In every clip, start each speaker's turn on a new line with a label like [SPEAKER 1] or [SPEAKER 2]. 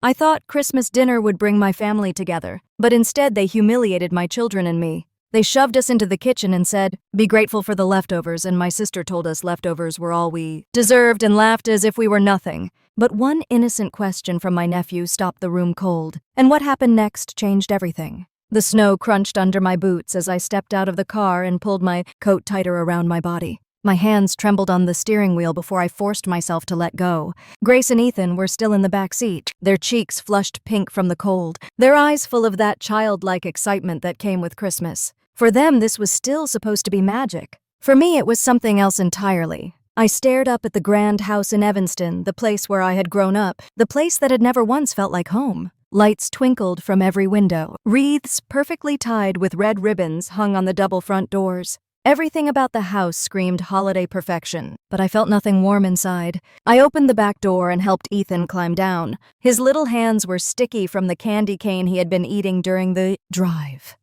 [SPEAKER 1] I thought Christmas dinner would bring my family together, but instead they humiliated my children and me. They shoved us into the kitchen and said, "Be grateful for the leftovers," and my sister told us leftovers were all we deserved and laughed as if we were nothing. But one innocent question from my nephew stopped the room cold, and what happened next changed everything. The snow crunched under my boots as I stepped out of the car and pulled my coat tighter around my body. My hands trembled on the steering wheel before I forced myself to let go. Grace and Ethan were still in the back seat, their cheeks flushed pink from the cold, their eyes full of that childlike excitement that came with Christmas. For them, this was still supposed to be magic. For me, it was something else entirely. I stared up at the grand house in Evanston, the place where I had grown up, the place that had never once felt like home. Lights twinkled from every window. Wreaths perfectly tied with red ribbons hung on the double front doors. Everything about the house screamed holiday perfection, but I felt nothing warm inside. I opened the back door and helped Ethan climb down. His little hands were sticky from the candy cane he had been eating during the drive.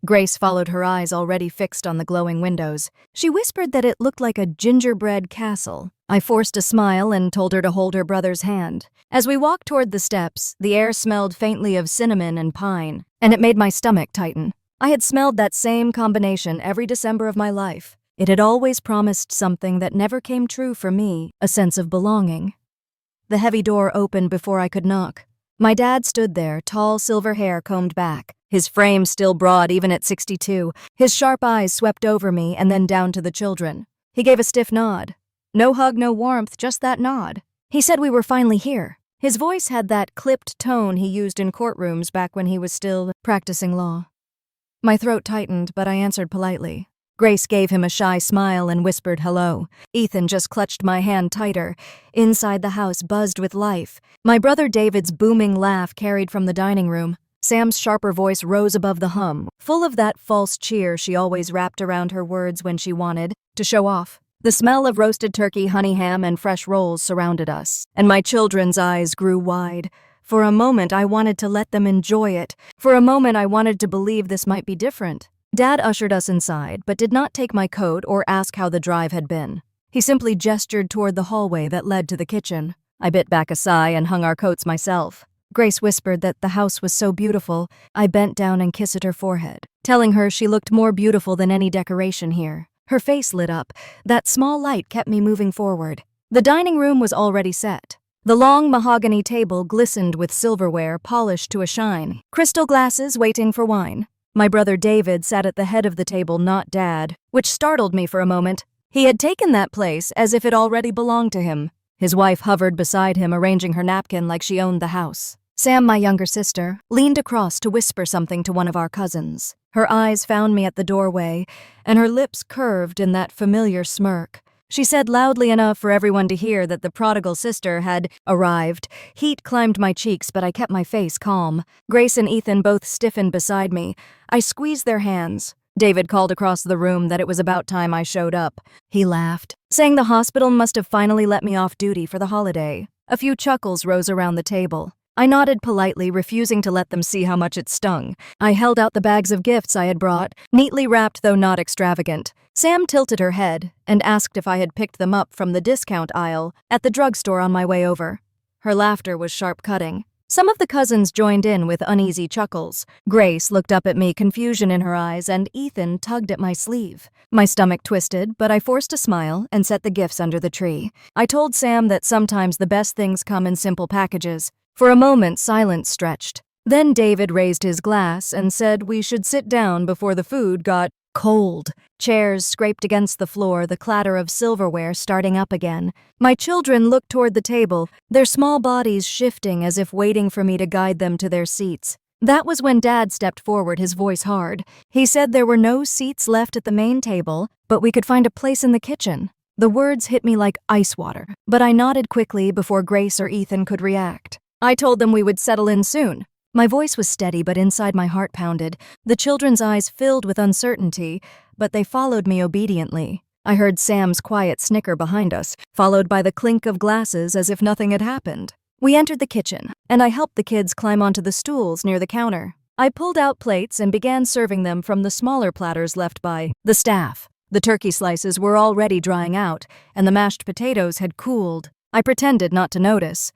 [SPEAKER 1] Grace followed, her eyes already fixed on the glowing windows. She whispered that it looked like a gingerbread castle. I forced a smile and told her to hold her brother's hand. As we walked toward the steps, the air smelled faintly of cinnamon and pine, and it made my stomach tighten. I had smelled that same combination every December of my life. It had always promised something that never came true for me, a sense of belonging. The heavy door opened before I could knock. My dad stood there, tall silver hair combed back, his frame still broad even at 62. His sharp eyes swept over me and then down to the children. He gave a stiff nod. No hug, no warmth, just that nod. He said we were finally here. His voice had that clipped tone he used in courtrooms back when he was still practicing law. My throat tightened, but I answered politely. Grace gave him a shy smile and whispered hello. Ethan just clutched my hand tighter. Inside the house buzzed with life. My brother David's booming laugh carried from the dining room. Sam's sharper voice rose above the hum, full of that false cheer she always wrapped around her words when she wanted to show off. The smell of roasted turkey, honey ham, and fresh rolls surrounded us, and my children's eyes grew wide. For a moment, I wanted to let them enjoy it. For a moment, I wanted to believe this might be different. Dad ushered us inside, but did not take my coat or ask how the drive had been. He simply gestured toward the hallway that led to the kitchen. I bit back a sigh and hung our coats myself. Grace whispered that the house was so beautiful. I bent down and kissed her forehead, telling her she looked more beautiful than any decoration here. Her face lit up. That small light kept me moving forward. The dining room was already set. The long mahogany table glistened with silverware polished to a shine, crystal glasses waiting for wine. My brother David sat at the head of the table, not Dad, which startled me for a moment. He had taken that place as if it already belonged to him. His wife hovered beside him, arranging her napkin like she owned the house. Sam, my younger sister, leaned across to whisper something to one of our cousins. Her eyes found me at the doorway, and her lips curved in that familiar smirk. She said loudly enough for everyone to hear that the prodigal sister had arrived. Heat climbed my cheeks, but I kept my face calm. Grace and Ethan both stiffened beside me. I squeezed their hands. David called across the room that it was about time I showed up. He laughed, saying the hospital must have finally let me off duty for the holiday. A few chuckles rose around the table. I nodded politely, refusing to let them see how much it stung. I held out the bags of gifts I had brought, neatly wrapped though not extravagant. Sam tilted her head and asked if I had picked them up from the discount aisle at the drugstore on my way over. Her laughter was sharp-cutting. Some of the cousins joined in with uneasy chuckles. Grace looked up at me, confusion in her eyes, and Ethan tugged at my sleeve. My stomach twisted, but I forced a smile and set the gifts under the tree. I told Sam that sometimes the best things come in simple packages. For a moment, silence stretched. Then David raised his glass and said we should sit down before the food got cold. Chairs scraped against the floor, the clatter of silverware starting up again. My children looked toward the table, their small bodies shifting as if waiting for me to guide them to their seats. That was when Dad stepped forward, his voice hard. He said there were no seats left at the main table, but we could find a place in the kitchen. The words hit me like ice water, but I nodded quickly before Grace or Ethan could react. I told them we would settle in soon. My voice was steady, but inside my heart pounded. The children's eyes filled with uncertainty, but they followed me obediently. I heard Sam's quiet snicker behind us, followed by the clink of glasses as if nothing had happened. We entered the kitchen, and I helped the kids climb onto the stools near the counter. I pulled out plates and began serving them from the smaller platters left by the staff. The turkey slices were already drying out, and the mashed potatoes had cooled. I pretended not to notice.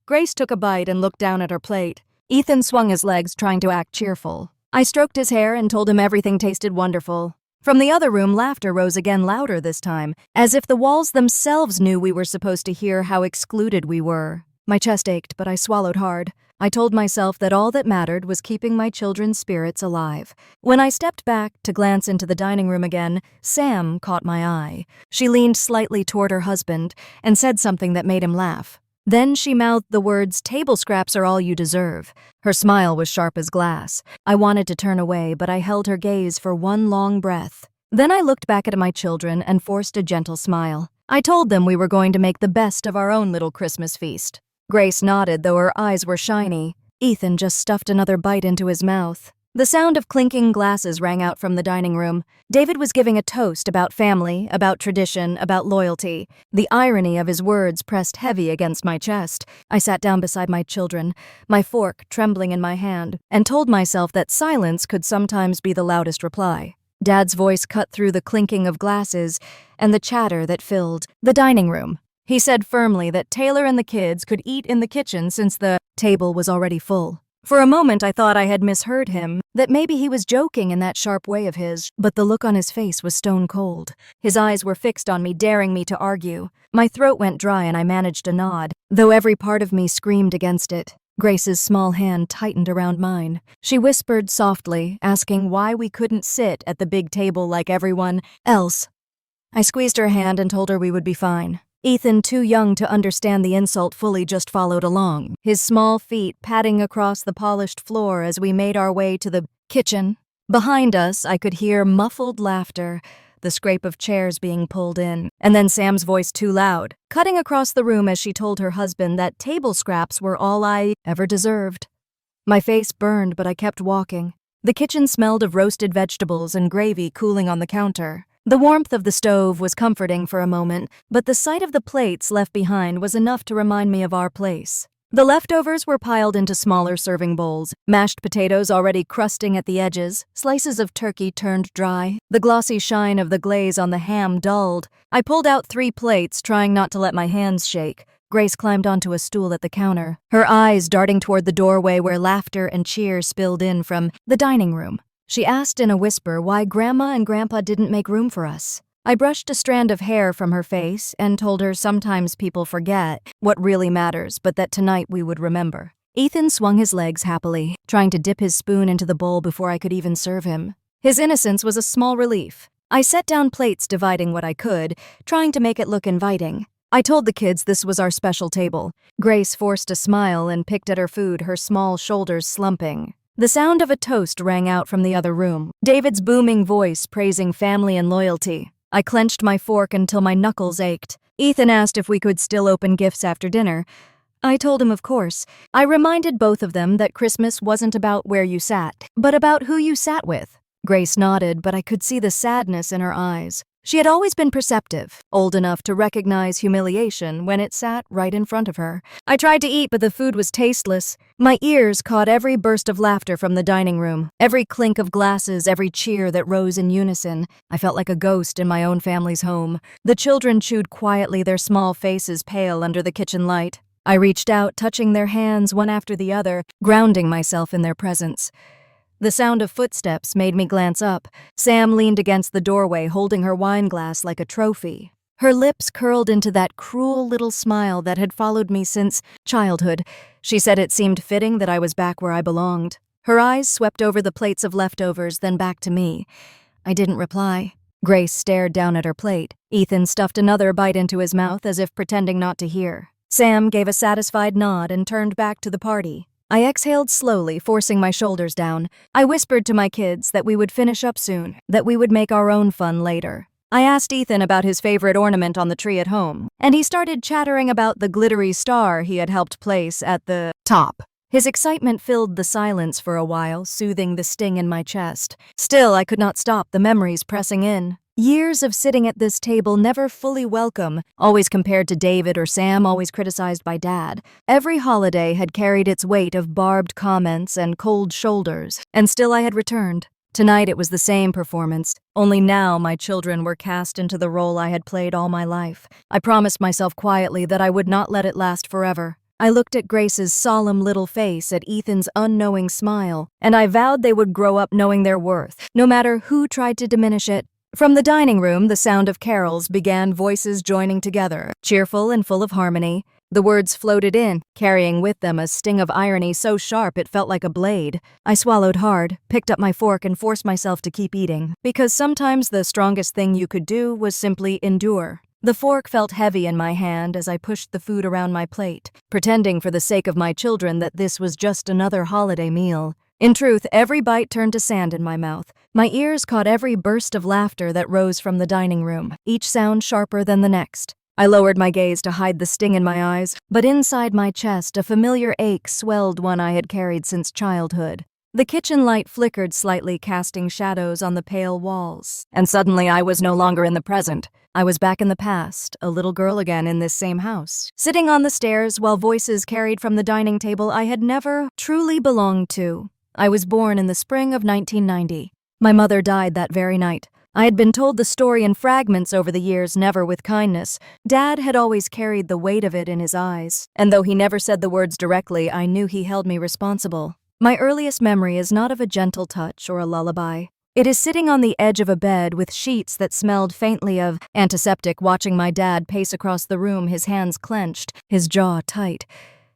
[SPEAKER 1] Grace took a bite and looked down at her plate. Ethan swung his legs, trying to act cheerful. I stroked his hair and told him everything tasted wonderful. From the other room, laughter rose again, louder this time, as if the walls themselves knew we were supposed to hear how excluded we were. My chest ached, but I swallowed hard. I told myself that all that mattered was keeping my children's spirits alive. When I stepped back to glance into the dining room again, Sam caught my eye. She leaned slightly toward her husband and said something that made him laugh. Then she mouthed the words, "Table scraps are all you deserve." Her smile was sharp as glass. I wanted to turn away, but I held her gaze for one long breath. Then I looked back at my children and forced a gentle smile. I told them we were going to make the best of our own little Christmas feast. Grace nodded, though her eyes were shiny. Ethan just stuffed another bite into his mouth. The sound of clinking glasses rang out from the dining room. David was giving a toast about family, about tradition, about loyalty. The irony of his words pressed heavy against my chest. I sat down beside my children, my fork trembling in my hand, and told myself that silence could sometimes be the loudest reply. Dad's voice cut through the clinking of glasses and the chatter that filled the dining room. He said firmly that Taylor and the kids could eat in the kitchen since the table was already full. For a moment I thought I had misheard him, that maybe he was joking in that sharp way of his, but the look on his face was stone cold. His eyes were fixed on me, daring me to argue. My throat went dry and I managed a nod, though every part of me screamed against it. Grace's small hand tightened around mine. She whispered softly, asking why we couldn't sit at the big table like everyone else. I squeezed her hand and told her we would be fine. Ethan, too young to understand the insult fully, just followed along, his small feet patting across the polished floor as we made our way to the kitchen. Behind us, I could hear muffled laughter, the scrape of chairs being pulled in, and then Sam's voice too loud, cutting across the room as she told her husband that table scraps were all I ever deserved. My face burned, but I kept walking. The kitchen smelled of roasted vegetables and gravy cooling on the counter. The warmth of the stove was comforting for a moment, but the sight of the plates left behind was enough to remind me of our place. The leftovers were piled into smaller serving bowls, mashed potatoes already crusting at the edges, slices of turkey turned dry, the glossy shine of the glaze on the ham dulled. I pulled out 3 plates, trying not to let my hands shake. Grace climbed onto a stool at the counter, her eyes darting toward the doorway where laughter and cheers spilled in from the dining room. She asked in a whisper why Grandma and Grandpa didn't make room for us. I brushed a strand of hair from her face and told her sometimes people forget what really matters, but that tonight we would remember. Ethan swung his legs happily, trying to dip his spoon into the bowl before I could even serve him. His innocence was a small relief. I set down plates, dividing what I could, trying to make it look inviting. I told the kids this was our special table. Grace forced a smile and picked at her food, her small shoulders slumping. The sound of a toast rang out from the other room, David's booming voice praising family and loyalty. I clenched my fork until my knuckles ached. Ethan asked if we could still open gifts after dinner. I told him of course. I reminded both of them that Christmas wasn't about where you sat, but about who you sat with. Grace nodded, but I could see the sadness in her eyes. She had always been perceptive, old enough to recognize humiliation when it sat right in front of her. I tried to eat, but the food was tasteless. My ears caught every burst of laughter from the dining room, every clink of glasses, every cheer that rose in unison. I felt like a ghost in my own family's home. The children chewed quietly, their small faces pale under the kitchen light. I reached out, touching their hands one after the other, grounding myself in their presence. The sound of footsteps made me glance up. Sam leaned against the doorway, holding her wine glass like a trophy. Her lips curled into that cruel little smile that had followed me since childhood. She said it seemed fitting that I was back where I belonged. Her eyes swept over the plates of leftovers, then back to me. I didn't reply. Grace stared down at her plate. Ethan stuffed another bite into his mouth as if pretending not to hear. Sam gave a satisfied nod and turned back to the party. I exhaled slowly, forcing my shoulders down. I whispered to my kids that we would finish up soon, that we would make our own fun later. I asked Ethan about his favorite ornament on the tree at home, and he started chattering about the glittery star he had helped place at the top. His excitement filled the silence for a while, soothing the sting in my chest. Still, I could not stop, the memories pressing in. Years of sitting at this table, never fully welcome, always compared to David or Sam, always criticized by Dad. Every holiday had carried its weight of barbed comments and cold shoulders, and still I had returned. Tonight it was the same performance, only now my children were cast into the role I had played all my life. I promised myself quietly that I would not let it last forever. I looked at Grace's solemn little face, at Ethan's unknowing smile, and I vowed they would grow up knowing their worth, no matter who tried to diminish it. From the dining room, the sound of carols began, voices joining together, cheerful and full of harmony. The words floated in, carrying with them a sting of irony so sharp it felt like a blade. I swallowed hard, picked up my fork, and forced myself to keep eating, because sometimes the strongest thing you could do was simply endure. The fork felt heavy in my hand as I pushed the food around my plate, pretending for the sake of my children that this was just another holiday meal. In truth, every bite turned to sand in my mouth. My ears caught every burst of laughter that rose from the dining room, each sound sharper than the next. I lowered my gaze to hide the sting in my eyes, but inside my chest a familiar ache swelled, one I had carried since childhood. The kitchen light flickered slightly, casting shadows on the pale walls, and suddenly I was no longer in the present. I was back in the past, a little girl again in this same house, sitting on the stairs while voices carried from the dining table I had never truly belonged to. I was born in the spring of 1990. My mother died that very night. I had been told the story in fragments over the years, never with kindness. Dad had always carried the weight of it in his eyes, and though he never said the words directly, I knew he held me responsible. My earliest memory is not of a gentle touch or a lullaby. It is sitting on the edge of a bed with sheets that smelled faintly of antiseptic, watching my dad pace across the room, his hands clenched, his jaw tight.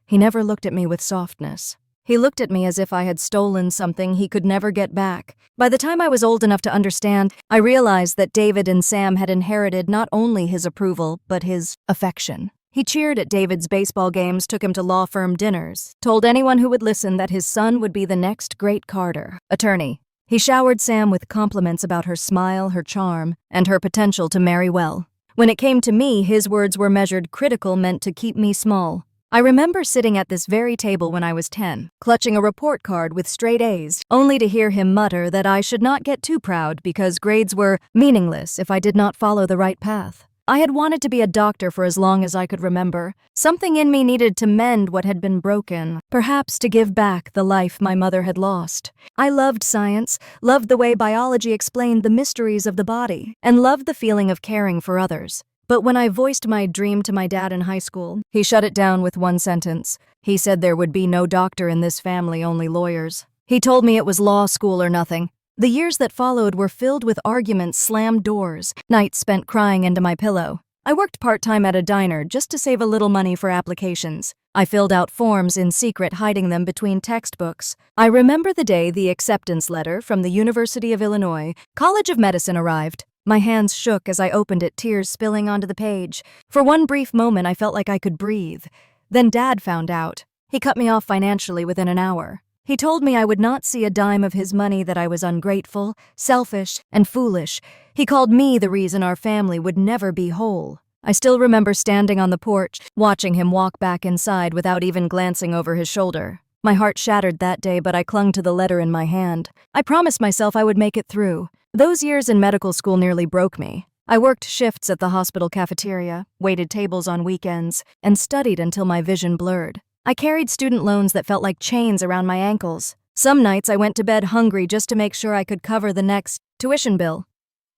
[SPEAKER 1] He never looked at me with softness. He looked at me as if I had stolen something he could never get back. By the time I was old enough to understand, I realized that David and Sam had inherited not only his approval, but his affection. He cheered at David's baseball games, took him to law firm dinners, told anyone who would listen that his son would be the next great Carter, attorney. He showered Sam with compliments about her smile, her charm, and her potential to marry well. When it came to me, his words were measured, critical, meant to keep me small. I remember sitting at this very table when I was 10, clutching a report card with straight A's, only to hear him mutter that I should not get too proud because grades were meaningless if I did not follow the right path. I had wanted to be a doctor for as long as I could remember. Something in me needed to mend what had been broken, perhaps to give back the life my mother had lost. I loved science, loved the way biology explained the mysteries of the body, and loved the feeling of caring for others. But when I voiced my dream to my dad in high school, he shut it down with one sentence. He said there would be no doctor in this family, only lawyers. He told me it was law school or nothing. The years that followed were filled with arguments, slammed doors, nights spent crying into my pillow. I worked part-time at a diner just to save a little money for applications. I filled out forms in secret, hiding them between textbooks. I remember the day the acceptance letter from the University of Illinois College of Medicine arrived. My hands shook as I opened it, tears spilling onto the page. For one brief moment, I felt like I could breathe. Then Dad found out. He cut me off financially within an hour. He told me I would not see a dime of his money, that I was ungrateful, selfish, and foolish. He called me the reason our family would never be whole. I still remember standing on the porch, watching him walk back inside without even glancing over his shoulder. My heart shattered that day, but I clung to the letter in my hand. I promised myself I would make it through. Those years in medical school nearly broke me. I worked shifts at the hospital cafeteria, waited tables on weekends, and studied until my vision blurred. I carried student loans that felt like chains around my ankles. Some nights I went to bed hungry just to make sure I could cover the next tuition bill.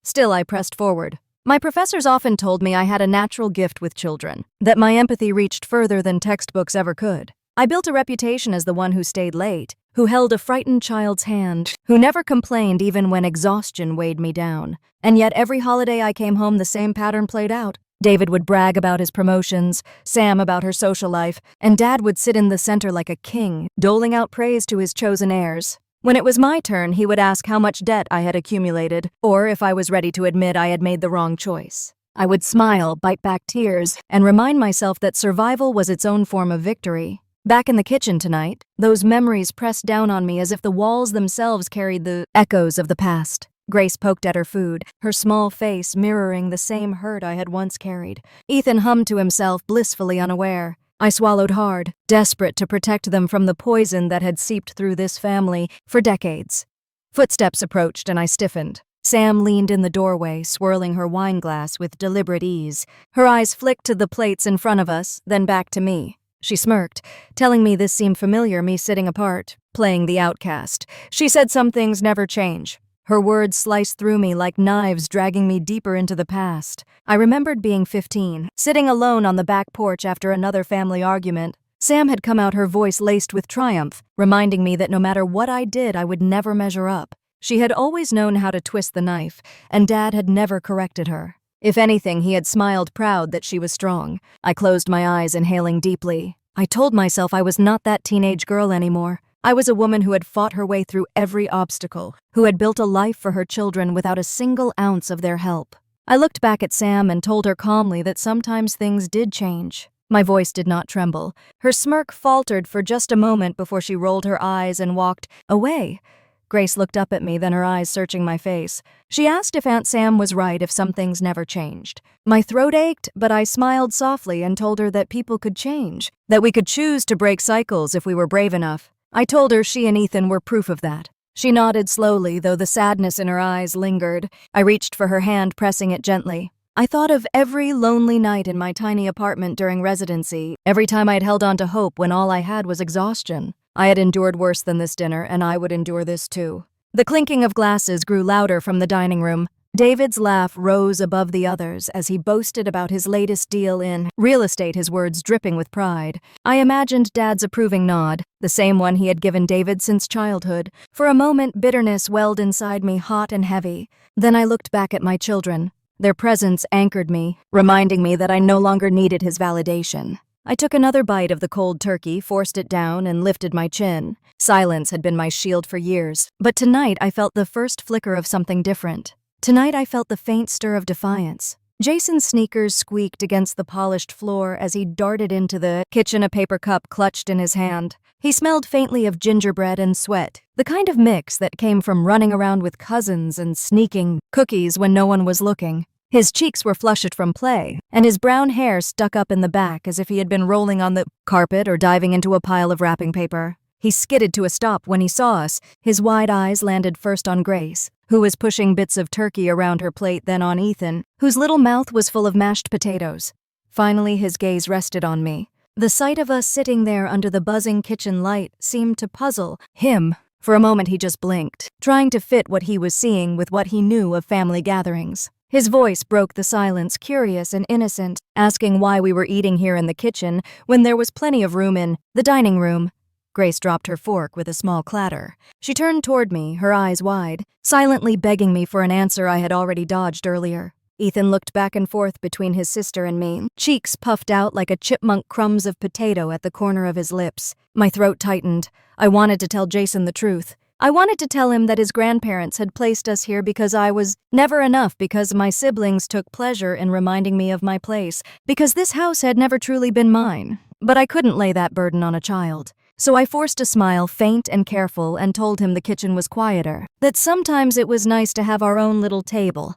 [SPEAKER 1] Still, I pressed forward. My professors often told me I had a natural gift with children, that my empathy reached further than textbooks ever could. I built a reputation as the one who stayed late, who held a frightened child's hand, who never complained even when exhaustion weighed me down. And yet every holiday I came home, the same pattern played out. David would brag about his promotions, Sam about her social life, and Dad would sit in the center like a king, doling out praise to his chosen heirs. When it was my turn, he would ask how much debt I had accumulated, or if I was ready to admit I had made the wrong choice. I would smile, bite back tears, and remind myself that survival was its own form of victory. Back in the kitchen tonight, those memories pressed down on me as if the walls themselves carried the echoes of the past. Grace poked at her food, her small face mirroring the same hurt I had once carried. Ethan hummed to himself, blissfully unaware. I swallowed hard, desperate to protect them from the poison that had seeped through this family for decades. Footsteps approached and I stiffened. Sam leaned in the doorway, swirling her wine glass with deliberate ease. Her eyes flicked to the plates in front of us, then back to me. She smirked, telling me this seemed familiar, me sitting apart, playing the outcast. She said some things never change. Her words sliced through me like knives, dragging me deeper into the past. I remembered being 15, sitting alone on the back porch after another family argument. Sam had come out, her voice laced with triumph, reminding me that no matter what I did, I would never measure up. She had always known how to twist the knife, and Dad had never corrected her. If anything, he had smiled, proud that she was strong. I closed my eyes, inhaling deeply. I told myself I was not that teenage girl anymore. I was a woman who had fought her way through every obstacle, who had built a life for her children without a single ounce of their help. I looked back at Sam and told her calmly that sometimes things did change. My voice did not tremble. Her smirk faltered for just a moment before she rolled her eyes and walked away. Grace looked up at me, then her eyes searching my face. She asked if Aunt Sam was right, if some things never changed. My throat ached, but I smiled softly and told her that people could change, that we could choose to break cycles if we were brave enough. I told her she and Ethan were proof of that. She nodded slowly, though the sadness in her eyes lingered. I reached for her hand, pressing it gently. I thought of every lonely night in my tiny apartment during residency, every time I'd held on to hope when all I had was exhaustion. I had endured worse than this dinner, and I would endure this too. The clinking of glasses grew louder from the dining room. David's laugh rose above the others as he boasted about his latest deal in real estate, his words dripping with pride. I imagined Dad's approving nod, the same one he had given David since childhood. For a moment, bitterness welled inside me, hot and heavy. Then I looked back at my children. Their presence anchored me, reminding me that I no longer needed his validation. I took another bite of the cold turkey, forced it down, and lifted my chin. Silence had been my shield for years, but tonight I felt the first flicker of something different. Tonight I felt the faint stir of defiance. Jason's sneakers squeaked against the polished floor as he darted into the kitchen, a paper cup clutched in his hand. He smelled faintly of gingerbread and sweat, the kind of mix that came from running around with cousins and sneaking cookies when no one was looking. His cheeks were flushed from play, and his brown hair stuck up in the back as if he had been rolling on the carpet or diving into a pile of wrapping paper. He skidded to a stop when he saw us. His wide eyes landed first on Grace, who was pushing bits of turkey around her plate, then on Ethan, whose little mouth was full of mashed potatoes. Finally, his gaze rested on me. The sight of us sitting there under the buzzing kitchen light seemed to puzzle him. For a moment he just blinked, trying to fit what he was seeing with what he knew of family gatherings. His voice broke the silence, curious and innocent, asking why we were eating here in the kitchen when there was plenty of room in the dining room. Grace dropped her fork with a small clatter. She turned toward me, her eyes wide, silently begging me for an answer I had already dodged earlier. Ethan looked back and forth between his sister and me, cheeks puffed out like a chipmunk, crumbs of potato at the corner of his lips. My throat tightened. I wanted to tell Jason the truth. I wanted to tell him that his grandparents had placed us here because I was never enough, because my siblings took pleasure in reminding me of my place, because this house had never truly been mine. But I couldn't lay that burden on a child. So I forced a smile, faint and careful, and told him the kitchen was quieter, that sometimes it was nice to have our own little table.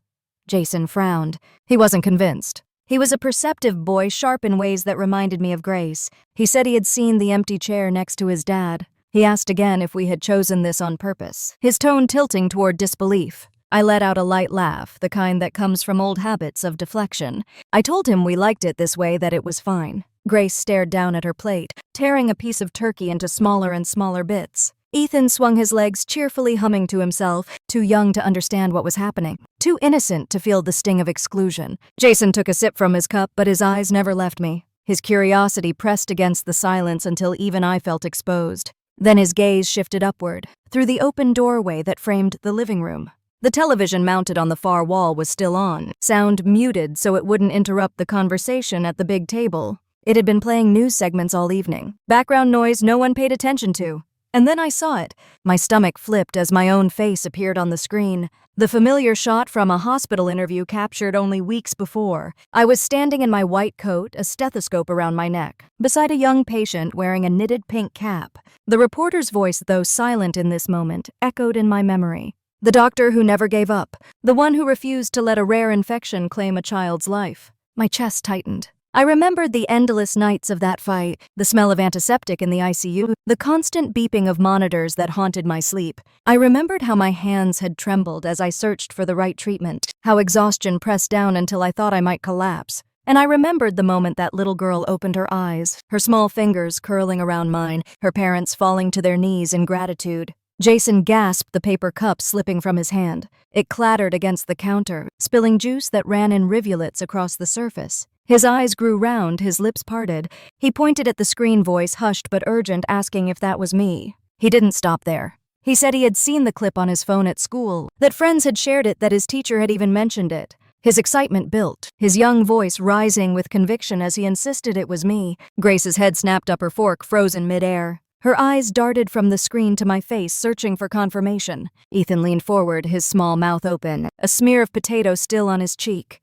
[SPEAKER 1] Jason frowned. He wasn't convinced. He was a perceptive boy, sharp in ways that reminded me of Grace. He said he had seen the empty chair next to his dad. He asked again if we had chosen this on purpose, his tone tilting toward disbelief. I let out a light laugh, the kind that comes from old habits of deflection. I told him we liked it this way, that it was fine. Grace stared down at her plate, tearing a piece of turkey into smaller and smaller bits. Ethan swung his legs, cheerfully humming to himself, too young to understand what was happening, too innocent to feel the sting of exclusion. Jason took a sip from his cup, but his eyes never left me. His curiosity pressed against the silence until even I felt exposed. Then his gaze shifted upward, through the open doorway that framed the living room. The television mounted on the far wall was still on, sound muted so it wouldn't interrupt the conversation at the big table. It had been playing news segments all evening, background noise no one paid attention to. And then I saw it. My stomach flipped as my own face appeared on the screen. The familiar shot from a hospital interview captured only weeks before. I was standing in my white coat, a stethoscope around my neck, beside a young patient wearing a knitted pink cap. The reporter's voice, though silent in this moment, echoed in my memory. The doctor who never gave up, the one who refused to let a rare infection claim a child's life. My chest tightened. I remembered the endless nights of that fight, the smell of antiseptic in the ICU, the constant beeping of monitors that haunted my sleep. I remembered how my hands had trembled as I searched for the right treatment, how exhaustion pressed down until I thought I might collapse. And I remembered the moment that little girl opened her eyes, her small fingers curling around mine, her parents falling to their knees in gratitude. Jason gasped, the paper cup slipping from his hand. It clattered against the counter, spilling juice that ran in rivulets across the surface. His eyes grew round, his lips parted. He pointed at the screen, voice hushed but urgent, asking if that was me. He didn't stop there. He said he had seen the clip on his phone at school, that friends had shared it, that his teacher had even mentioned it. His excitement built, his young voice rising with conviction as he insisted it was me. Grace's head snapped up, her fork frozen midair. Her eyes darted from the screen to my face, searching for confirmation. Ethan leaned forward, his small mouth open, a smear of potato still on his cheek.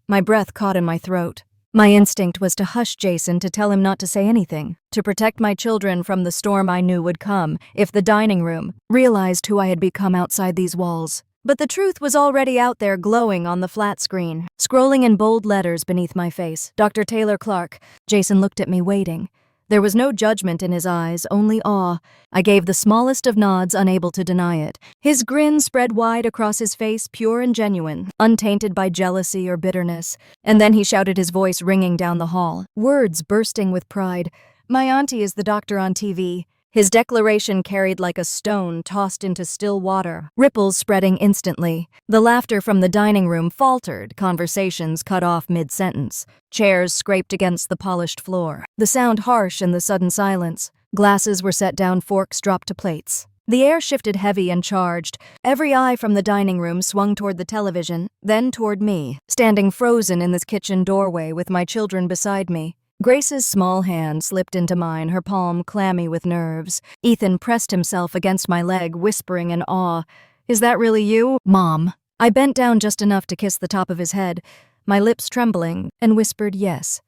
[SPEAKER 1] My breath caught in my throat. My instinct was to hush Jason, to tell him not to say anything, to protect my children from the storm I knew would come if the dining room realized who I had become outside these walls. But the truth was already out there, glowing on the flat screen, scrolling in bold letters beneath my face. Dr. Taylor Clark. Jason looked at me, waiting. There was no judgment in his eyes, only awe. I gave the smallest of nods, unable to deny it. His grin spread wide across his face, pure and genuine, untainted by jealousy or bitterness. And then he shouted, his voice ringing down the hall, words bursting with pride. My auntie is the doctor on TV. His declaration carried like a stone tossed into still water, ripples spreading instantly. The laughter from the dining room faltered, conversations cut off mid-sentence. Chairs scraped against the polished floor, the sound harsh in the sudden silence. Glasses were set down, forks dropped to plates. The air shifted heavy and charged. Every eye from the dining room swung toward the television, then toward me, standing frozen in this kitchen doorway with my children beside me. Grace's small hand slipped into mine, her palm clammy with nerves. Ethan pressed himself against my leg, whispering in awe, "Is that really you, Mom?" I bent down just enough to kiss the top of his head, my lips trembling, and whispered yes.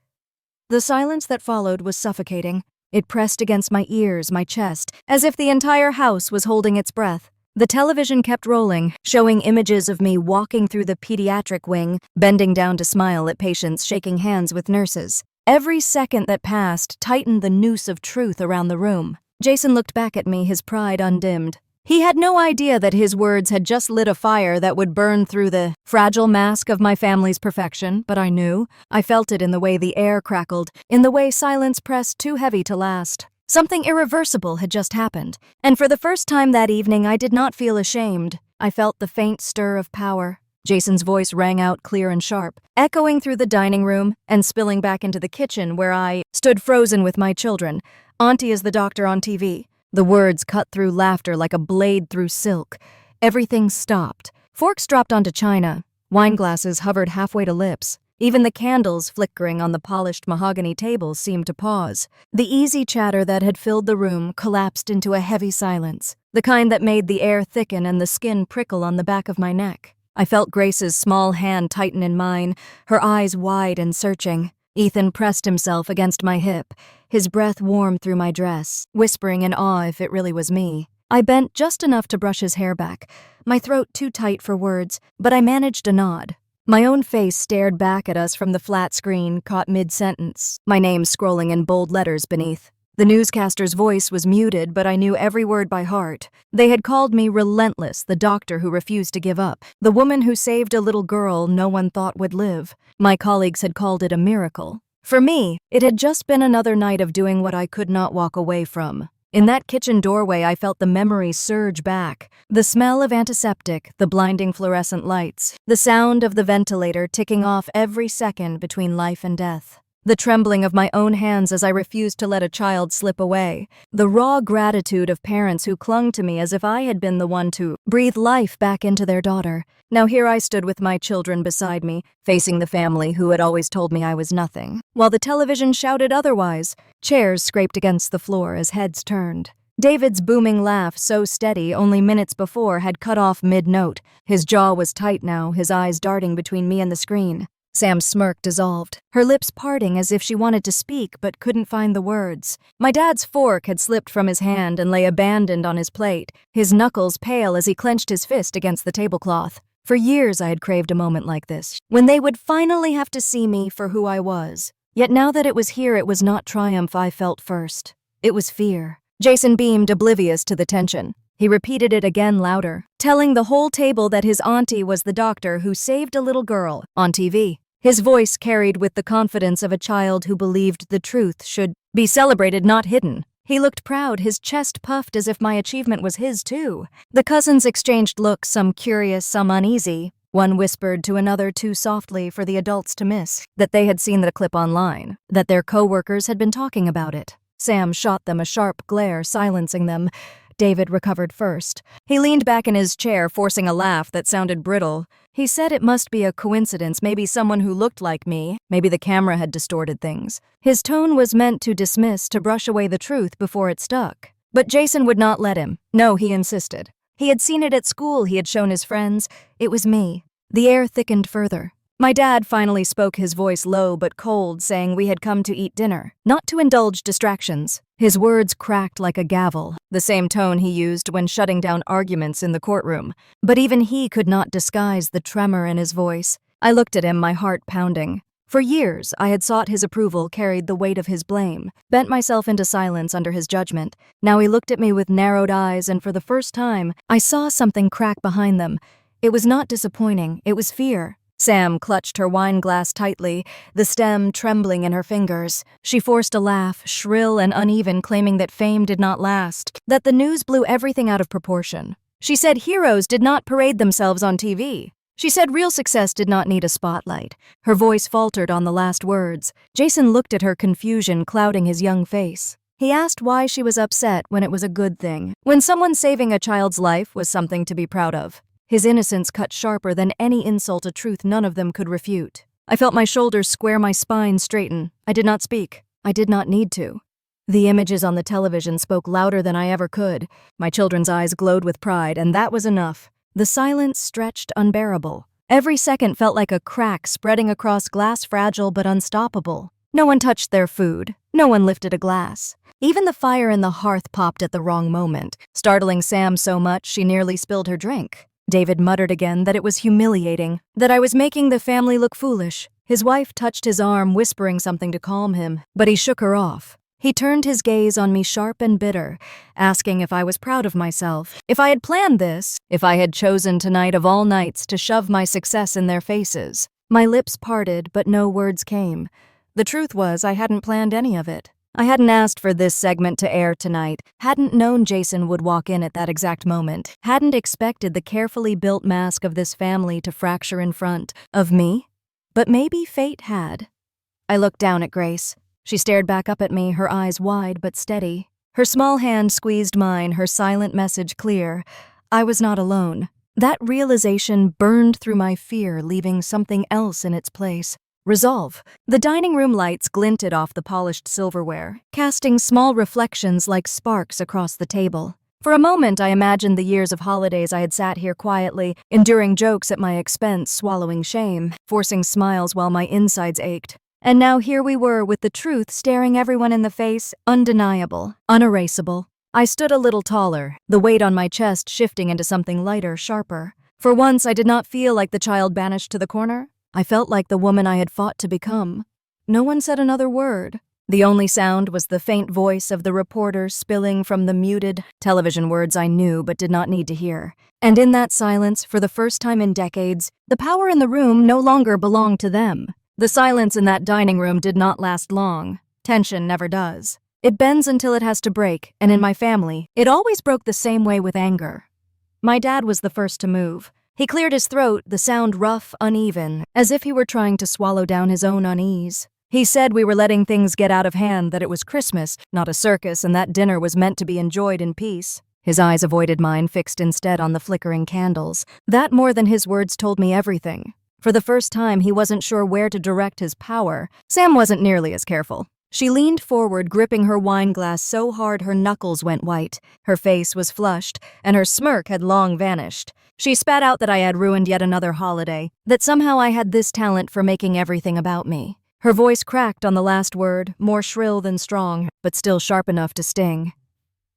[SPEAKER 1] The silence that followed was suffocating. It pressed against my ears, my chest, as if the entire house was holding its breath. The television kept rolling, showing images of me walking through the pediatric wing, bending down to smile at patients, shaking hands with nurses. Every second that passed tightened the noose of truth around the room. Jason looked back at me, his pride undimmed. He had no idea that his words had just lit a fire that would burn through the fragile mask of my family's perfection, but I knew. I felt it in the way the air crackled, in the way silence pressed too heavy to last. Something irreversible had just happened, and for the first time that evening I did not feel ashamed. I felt the faint stir of power. Jason's voice rang out clear and sharp, echoing through the dining room and spilling back into the kitchen where I stood frozen with my children. Auntie is the doctor on TV. The words cut through laughter like a blade through silk. Everything stopped. Forks dropped onto china. Wine glasses hovered halfway to lips. Even the candles flickering on the polished mahogany table seemed to pause. The easy chatter that had filled the room collapsed into a heavy silence, the kind that made the air thicken and the skin prickle on the back of my neck. I felt Grace's small hand tighten in mine, her eyes wide and searching. Ethan pressed himself against my hip, his breath warm through my dress, whispering in awe if it really was me. I bent just enough to brush his hair back, my throat too tight for words, but I managed a nod. My own face stared back at us from the flat screen, caught mid-sentence, my name scrolling in bold letters beneath. The newscaster's voice was muted, but I knew every word by heart. They had called me relentless, the doctor who refused to give up, the woman who saved a little girl no one thought would live. My colleagues had called it a miracle. For me, it had just been another night of doing what I could not walk away from. In that kitchen doorway, I felt the memories surge back. The smell of antiseptic, the blinding fluorescent lights, the sound of the ventilator ticking off every second between life and death. The trembling of my own hands as I refused to let a child slip away. The raw gratitude of parents who clung to me as if I had been the one to breathe life back into their daughter. Now here I stood with my children beside me, facing the family who had always told me I was nothing, while the television shouted otherwise. Chairs scraped against the floor as heads turned. David's booming laugh, so steady only minutes before, had cut off mid-note. His jaw was tight now, his eyes darting between me and the screen. Sam's smirk dissolved, her lips parting as if she wanted to speak but couldn't find the words. My dad's fork had slipped from his hand and lay abandoned on his plate, his knuckles pale as he clenched his fist against the tablecloth. For years I had craved a moment like this, when they would finally have to see me for who I was. Yet now that it was here, it was not triumph I felt first. It was fear. Jason beamed, oblivious to the tension. He repeated it again louder, telling the whole table that his auntie was the doctor who saved a little girl on TV. His voice carried with the confidence of a child who believed the truth should be celebrated, not hidden. He looked proud, his chest puffed as if my achievement was his too. The cousins exchanged looks, some curious, some uneasy. One whispered to another too softly for the adults to miss that they had seen the clip online, that their co-workers had been talking about it. Sam shot them a sharp glare, silencing them. David recovered first. He leaned back in his chair, forcing a laugh that sounded brittle. He said it must be a coincidence, maybe someone who looked like me, maybe the camera had distorted things. His tone was meant to dismiss, to brush away the truth before it stuck. But Jason would not let him. No, he insisted. He had seen it at school, he had shown his friends. It was me. The air thickened further. My dad finally spoke, his voice low but cold, saying we had come to eat dinner, not to indulge distractions. His words cracked like a gavel, the same tone he used when shutting down arguments in the courtroom. But even he could not disguise the tremor in his voice. I looked at him, my heart pounding. For years, I had sought his approval, carried the weight of his blame, bent myself into silence under his judgment. Now he looked at me with narrowed eyes, and for the first time, I saw something crack behind them. It was not disappointing, it was fear. Sam clutched her wine glass tightly, the stem trembling in her fingers. She forced a laugh, shrill and uneven, claiming that fame did not last, that the news blew everything out of proportion. She said heroes did not parade themselves on TV. She said real success did not need a spotlight. Her voice faltered on the last words. Jason looked at her, confusion clouding his young face. He asked why she was upset when it was a good thing, when someone saving a child's life was something to be proud of. His innocence cut sharper than any insult, a truth none of them could refute. I felt my shoulders square, my spine straighten. I did not speak. I did not need to. The images on the television spoke louder than I ever could. My children's eyes glowed with pride, and that was enough. The silence stretched unbearable. Every second felt like a crack spreading across glass, fragile but unstoppable. No one touched their food. No one lifted a glass. Even the fire in the hearth popped at the wrong moment, startling Sam so much she nearly spilled her drink. David muttered again that it was humiliating, that I was making the family look foolish. His wife touched his arm, whispering something to calm him, but he shook her off. He turned his gaze on me, sharp and bitter, asking if I was proud of myself, if I had planned this, if I had chosen tonight of all nights to shove my success in their faces. My lips parted, but no words came. The truth was, I hadn't planned any of it. I hadn't asked for this segment to air tonight, hadn't known Jason would walk in at that exact moment, hadn't expected the carefully built mask of this family to fracture in front of me. But maybe fate had. I looked down at Grace. She stared back up at me, her eyes wide but steady. Her small hand squeezed mine, her silent message clear. I was not alone. That realization burned through my fear, leaving something else in its place. Resolve. The dining room lights glinted off the polished silverware, casting small reflections like sparks across the table. For a moment, I imagined the years of holidays I had sat here quietly, enduring jokes at my expense, swallowing shame, forcing smiles while my insides ached. And now here we were, with the truth staring everyone in the face, undeniable, unerasable. I stood a little taller, the weight on my chest shifting into something lighter, sharper. For once, I did not feel like the child banished to the corner. I felt like the woman I had fought to become. No one said another word. The only sound was the faint voice of the reporter spilling from the muted television, words I knew but did not need to hear. And in that silence, for the first time in decades, the power in the room no longer belonged to them. The silence in that dining room did not last long. Tension never does. It bends until it has to break, and in my family, it always broke the same way, with anger. My dad was the first to move. He cleared his throat, the sound rough, uneven, as if he were trying to swallow down his own unease. He said we were letting things get out of hand, that it was Christmas, not a circus, and that dinner was meant to be enjoyed in peace. His eyes avoided mine, fixed instead on the flickering candles. That more than his words told me everything. For the first time, he wasn't sure where to direct his power. Sam wasn't nearly as careful. She leaned forward, gripping her wine glass so hard her knuckles went white. Her face was flushed, and her smirk had long vanished. She spat out that I had ruined yet another holiday, that somehow I had this talent for making everything about me. Her voice cracked on the last word, more shrill than strong, but still sharp enough to sting.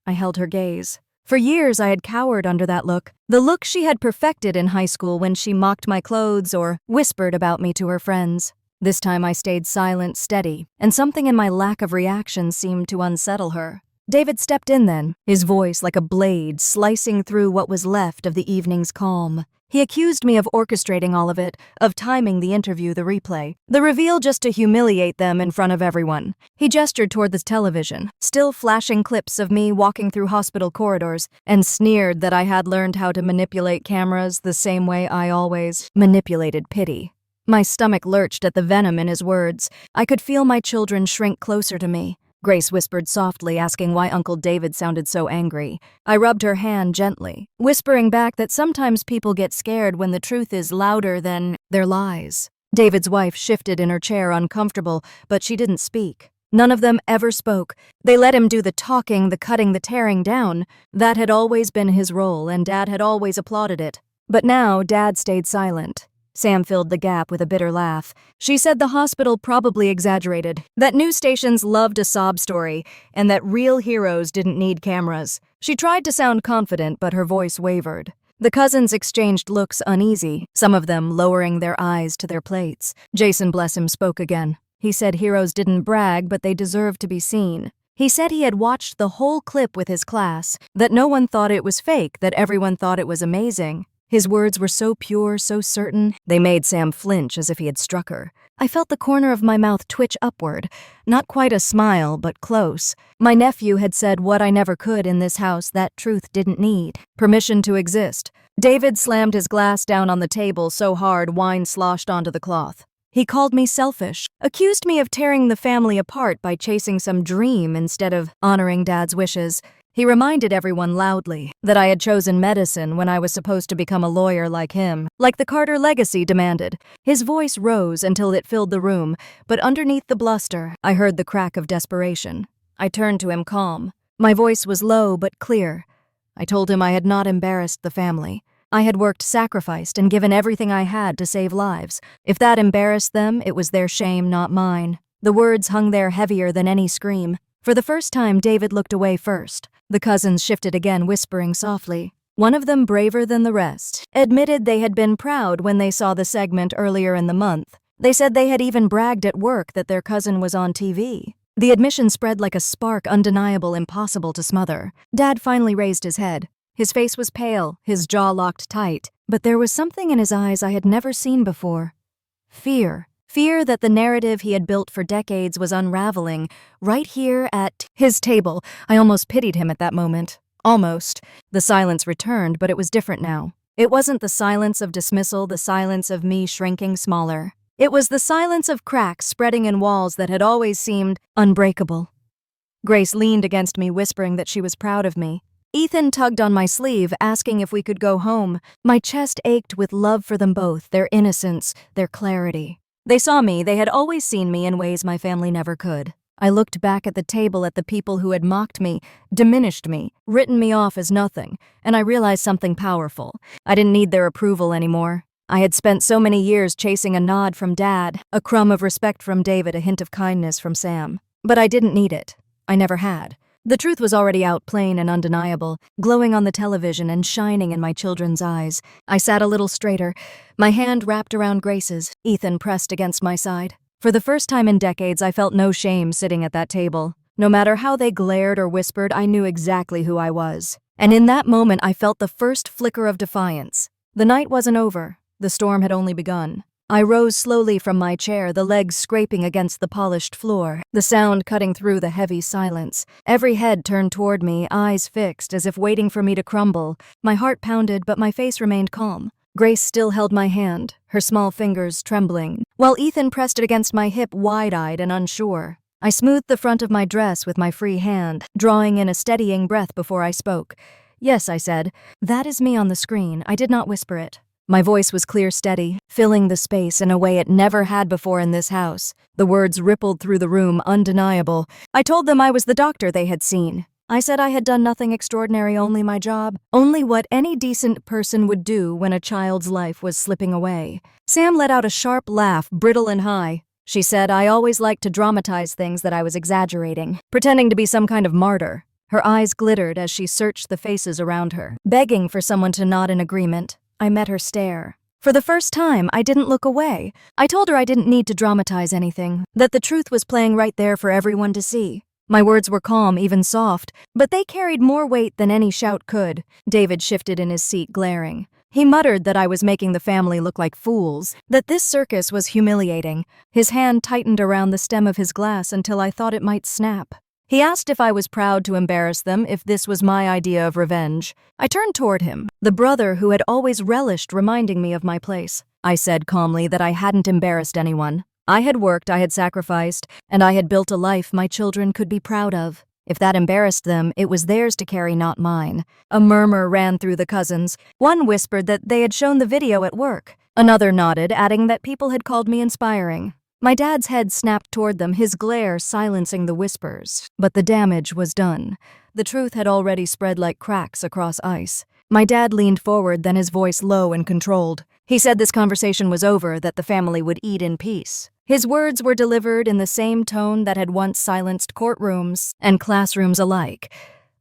[SPEAKER 1] I held her gaze. For years I had cowered under that look, the look she had perfected in high school when she mocked my clothes or whispered about me to her friends. This time I stayed silent, steady, and something in my lack of reaction seemed to unsettle her. David stepped in then, his voice like a blade slicing through what was left of the evening's calm. He accused me of orchestrating all of it, of timing the interview, the replay, the reveal just to humiliate them in front of everyone. He gestured toward the television, still flashing clips of me walking through hospital corridors, and sneered that I had learned how to manipulate cameras the same way I always manipulated pity. My stomach lurched at the venom in his words. I could feel my children shrink closer to me. Grace whispered softly, asking why Uncle David sounded so angry. I rubbed her hand gently, whispering back that sometimes people get scared when the truth is louder than their lies. David's wife shifted in her chair, uncomfortable, but she didn't speak. None of them ever spoke. They let him do the talking, the cutting, the tearing down. That had always been his role, and Dad had always applauded it. But now Dad stayed silent. Sam filled the gap with a bitter laugh. She said the hospital probably exaggerated, that news stations loved a sob story, and that real heroes didn't need cameras. She tried to sound confident, but her voice wavered. The cousins exchanged looks uneasy, some of them lowering their eyes to their plates. Jason, bless him, spoke again. He said heroes didn't brag, but they deserved to be seen. He said he had watched the whole clip with his class, that no one thought it was fake, that everyone thought it was amazing. His words were so pure, so certain, they made Sam flinch as if he had struck her. I felt the corner of my mouth twitch upward. Not quite a smile, but close. My nephew had said what I never could in this house that truth didn't need. Permission to exist. David slammed his glass down on the table so hard wine sloshed onto the cloth. He called me selfish, accused me of tearing the family apart by chasing some dream instead of honoring Dad's wishes. He reminded everyone loudly that I had chosen medicine when I was supposed to become a lawyer like him, like the Carter legacy demanded. His voice rose until it filled the room, but underneath the bluster, I heard the crack of desperation. I turned to him calm. My voice was low but clear. I told him I had not embarrassed the family. I had worked, sacrificed, and given everything I had to save lives. If that embarrassed them, it was their shame, not mine. The words hung there heavier than any scream. For the first time, David looked away first. The cousins shifted again, whispering softly. One of them, braver than the rest, admitted they had been proud when they saw the segment earlier in the month. They said they had even bragged at work that their cousin was on TV. The admission spread like a spark, undeniable, impossible to smother. Dad finally raised his head. His face was pale, his jaw locked tight, but there was something in his eyes I had never seen before. Fear. Fear that the narrative he had built for decades was unraveling, right here at his table. I almost pitied him at that moment. Almost. The silence returned, but it was different now. It wasn't the silence of dismissal, the silence of me shrinking smaller. It was the silence of cracks spreading in walls that had always seemed unbreakable. Grace leaned against me, whispering that she was proud of me. Ethan tugged on my sleeve, asking if we could go home. My chest ached with love for them both, their innocence, their clarity. They saw me, they had always seen me in ways my family never could. I looked back at the table at the people who had mocked me, diminished me, written me off as nothing, and I realized something powerful. I didn't need their approval anymore. I had spent so many years chasing a nod from Dad, a crumb of respect from David, a hint of kindness from Sam. But I didn't need it. I never had. The truth was already out, plain and undeniable, glowing on the television and shining in my children's eyes. I sat a little straighter, my hand wrapped around Grace's, Ethan pressed against my side. For the first time in decades, I felt no shame sitting at that table. No matter how they glared or whispered, I knew exactly who I was. And in that moment, I felt the first flicker of defiance. The night wasn't over. The storm had only begun. I rose slowly from my chair, the legs scraping against the polished floor, the sound cutting through the heavy silence. Every head turned toward me, eyes fixed, as if waiting for me to crumble. My heart pounded, but my face remained calm. Grace still held my hand, her small fingers trembling, while Ethan pressed it against my hip, wide-eyed and unsure. I smoothed the front of my dress with my free hand, drawing in a steadying breath before I spoke. "Yes," I said. "That is me on the screen." I did not whisper it. My voice was clear, steady, filling the space in a way it never had before in this house. The words rippled through the room, undeniable. I told them I was the doctor they had seen. I said I had done nothing extraordinary, only my job, only what any decent person would do when a child's life was slipping away. Sam let out a sharp laugh, brittle and high. She said I always liked to dramatize things, that I was exaggerating, pretending to be some kind of martyr. Her eyes glittered as she searched the faces around her, begging for someone to nod in agreement. I met her stare. For the first time, I didn't look away. I told her I didn't need to dramatize anything, that the truth was playing right there for everyone to see. My words were calm, even soft, but they carried more weight than any shout could. David shifted in his seat, glaring. He muttered that I was making the family look like fools, that this circus was humiliating. His hand tightened around the stem of his glass until I thought it might snap. He asked if I was proud to embarrass them, if this was my idea of revenge. I turned toward him, the brother who had always relished reminding me of my place. I said calmly that I hadn't embarrassed anyone. I had worked, I had sacrificed, and I had built a life my children could be proud of. If that embarrassed them, it was theirs to carry, not mine. A murmur ran through the cousins. One whispered that they had shown the video at work. Another nodded, adding that people had called me inspiring. My dad's head snapped toward them, his glare silencing the whispers. But the damage was done. The truth had already spread like cracks across ice. My dad leaned forward, then his voice low and controlled. He said this conversation was over, that the family would eat in peace. His words were delivered in the same tone that had once silenced courtrooms and classrooms alike.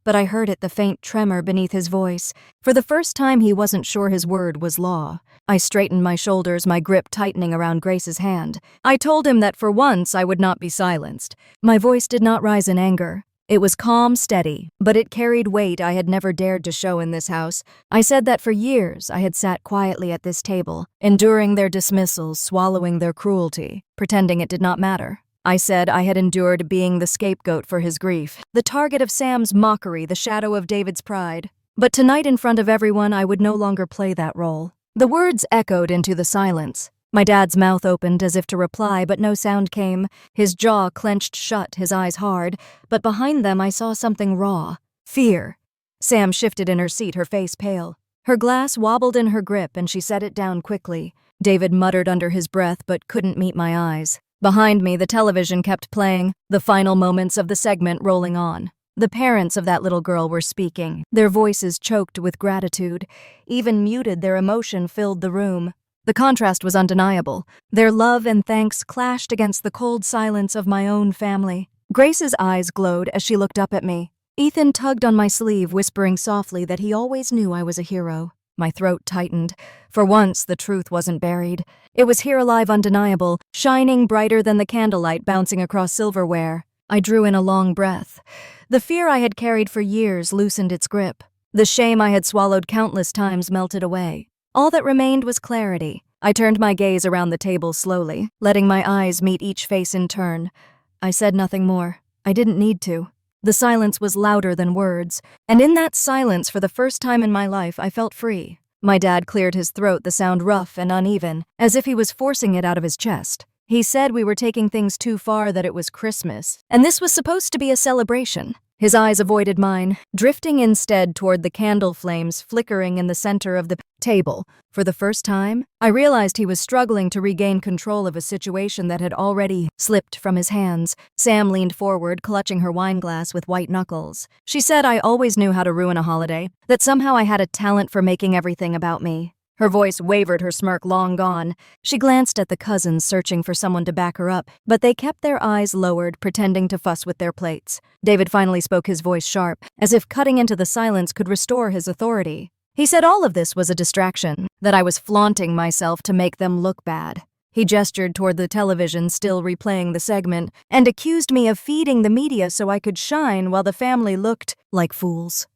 [SPEAKER 1] But I heard the faint tremor beneath his voice. For the first time, he wasn't sure his word was law. I straightened my shoulders, my grip tightening around Grace's hand. I told him that for once I would not be silenced. My voice did not rise in anger. It was calm, steady, but it carried weight I had never dared to show in this house. I said that for years I had sat quietly at this table, enduring their dismissals, swallowing their cruelty, pretending it did not matter. I said I had endured being the scapegoat for his grief, the target of Sam's mockery, the shadow of David's pride. But tonight, in front of everyone, I would no longer play that role. The words echoed into the silence. My dad's mouth opened as if to reply, but no sound came. His jaw clenched shut, his eyes hard, but behind them I saw something raw. Fear. Sam shifted in her seat, her face pale. Her glass wobbled in her grip, and she set it down quickly. David muttered under his breath, but couldn't meet my eyes. Behind me, the television kept playing, the final moments of the segment rolling on. The parents of that little girl were speaking, their voices choked with gratitude. Even muted, their emotion filled the room. The contrast was undeniable. Their love and thanks clashed against the cold silence of my own family. Grace's eyes glowed as she looked up at me. Ethan tugged on my sleeve, whispering softly that he always knew I was a hero. My throat tightened. For once, the truth wasn't buried. It was here alive, undeniable, shining brighter than the candlelight bouncing across silverware. I drew in a long breath. The fear I had carried for years loosened its grip. The shame I had swallowed countless times melted away. All that remained was clarity. I turned my gaze around the table slowly, letting my eyes meet each face in turn. I said nothing more. I didn't need to. The silence was louder than words, and in that silence, for the first time in my life, I felt free. My dad cleared his throat, the sound rough and uneven, as if he was forcing it out of his chest. He said we were taking things too far, that it was Christmas, and this was supposed to be a celebration. His eyes avoided mine, drifting instead toward the candle flames flickering in the center of the table. For the first time, I realized he was struggling to regain control of a situation that had already slipped from his hands. Sam leaned forward, clutching her wine glass with white knuckles. She said I always knew how to ruin a holiday, that somehow I had a talent for making everything about me. Her voice wavered, her smirk long gone. She glanced at the cousins, searching for someone to back her up, but they kept their eyes lowered, pretending to fuss with their plates. David finally spoke, his voice sharp, as if cutting into the silence could restore his authority. He said all of this was a distraction, that I was flaunting myself to make them look bad. He gestured toward the television, still replaying the segment, and accused me of feeding the media so I could shine while the family looked like fools.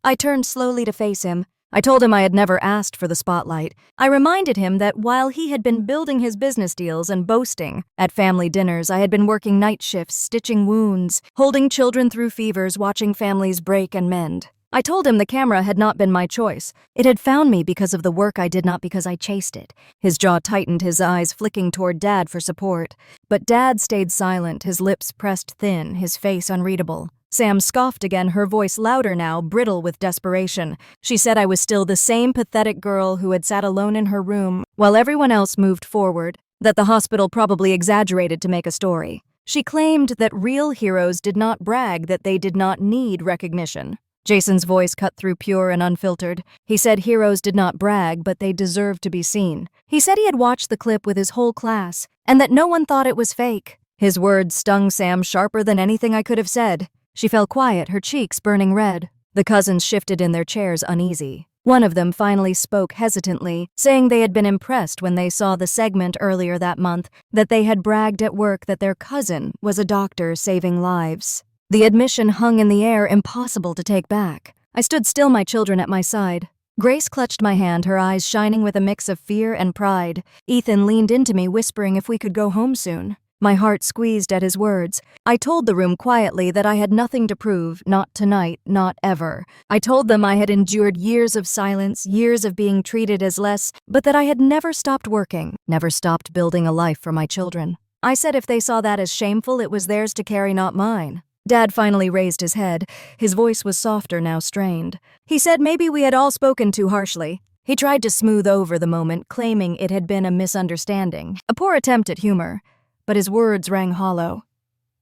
[SPEAKER 1] I turned slowly to face him. I told him I had never asked for the spotlight. I reminded him that while he had been building his business deals and boasting at family dinners, I had been working night shifts, stitching wounds, holding children through fevers, watching families break and mend. I told him the camera had not been my choice. It had found me because of the work I did, not because I chased it. His jaw tightened, his eyes flicking toward Dad for support. But Dad stayed silent, his lips pressed thin, his face unreadable. Sam scoffed again, her voice louder now, brittle with desperation. She said I was still the same pathetic girl who had sat alone in her room while everyone else moved forward, that the hospital probably exaggerated to make a story. She claimed that real heroes did not brag, that they did not need recognition. Jason's voice cut through, pure and unfiltered. He said heroes did not brag, but they deserved to be seen. He said he had watched the clip with his whole class, and that no one thought it was fake. His words stung Sam sharper than anything I could have said. She fell quiet, her cheeks burning red. The cousins shifted in their chairs, uneasy. One of them finally spoke hesitantly, saying they had been impressed when they saw the segment earlier that month, that they had bragged at work that their cousin was a doctor saving lives. The admission hung in the air, impossible to take back. I stood still, my children at my side. Grace clutched my hand, her eyes shining with a mix of fear and pride. Ethan leaned into me, whispering if we could go home soon. My heart squeezed at his words. I told the room quietly that I had nothing to prove, not tonight, not ever. I told them I had endured years of silence, years of being treated as less, but that I had never stopped working, never stopped building a life for my children. I said if they saw that as shameful, it was theirs to carry, not mine. Dad finally raised his head. His voice was softer, now strained. He said maybe we had all spoken too harshly. He tried to smooth over the moment, claiming it had been a misunderstanding, a poor attempt at humor. But his words rang hollow.